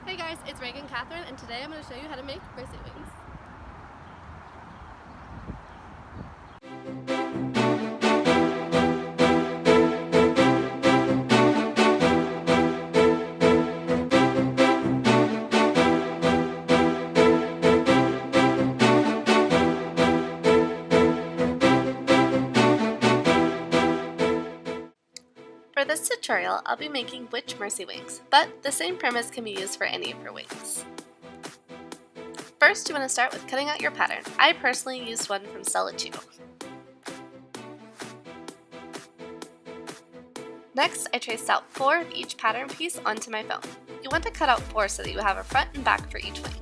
Hey guys, it's Reagan Kathryn, and today I'm going to show you how to make mercy wings. For this tutorial, I'll be making Witch Mercy wings, but the same premise can be used for any of your wings. First, you want to start with cutting out your pattern. I personally used one from Stella 2. Next, I traced out 4 of each pattern piece onto my foam. You want to cut out 4 so that you have a front and back for each wing.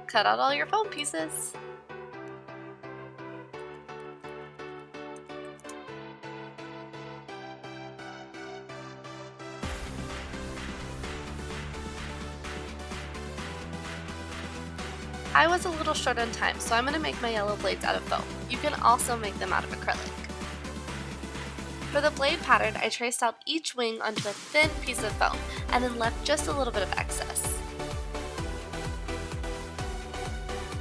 Cut out all your foam pieces. I was a little short on time, so I'm going to make my yellow blades out of foam. You can also make them out of acrylic. For the blade pattern, I traced out each wing onto a thin piece of foam and then left just a little bit of excess.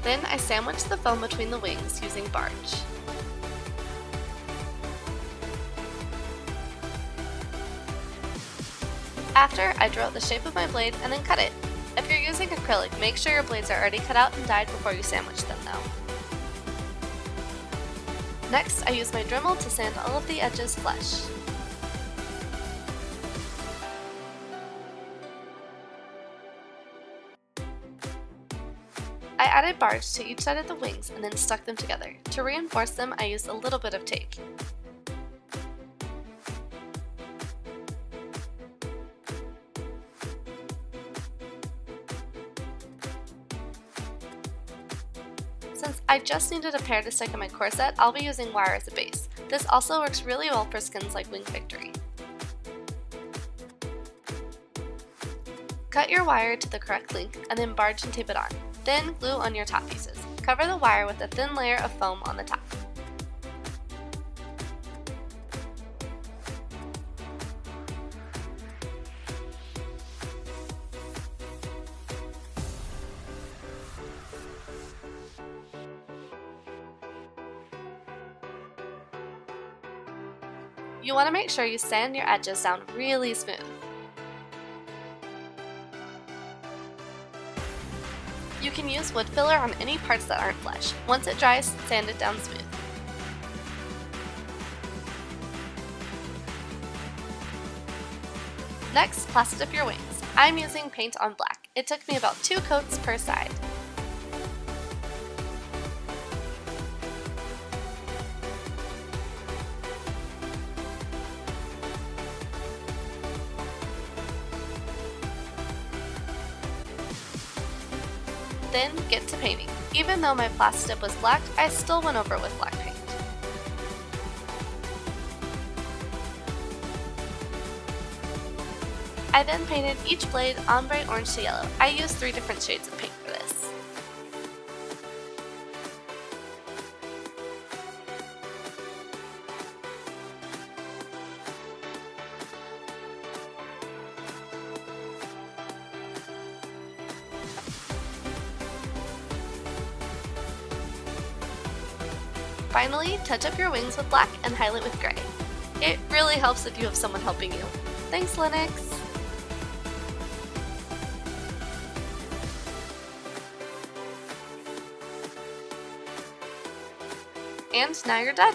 Then I sandwiched the foam between the wings using barge. After, I drew out the shape of my blade and then cut it. If you're using acrylic, make sure your blades are already cut out and dyed before you sandwich them though. Next, I used my Dremel to sand all of the edges flush. I added barge to each side of the wings and then stuck them together. To reinforce them, I used a little bit of tape. Since I just needed a pair to stick in my corset, I'll be using wire as a base. This also works really well for skins like Wing Victory. Cut your wire to the correct length and then barge and tape it on. Then glue on your top pieces. Cover the wire with a thin layer of foam on the top. You want to make sure you sand your edges down really smooth. You can use wood filler on any parts that aren't flesh. Once it dries, sand it down smooth. Next, Plasti Dip your wings. I'm using paint on black. It took me about 2 coats per side. Then get to painting. Even though my Plasti Dip was black, I still went over it with black paint. I then painted each blade ombre orange to yellow. I used 3 different shades of paint for this. Finally, touch up your wings with black and highlight with gray. It really helps if you have someone helping you. Thanks, Lenox! And now you're done!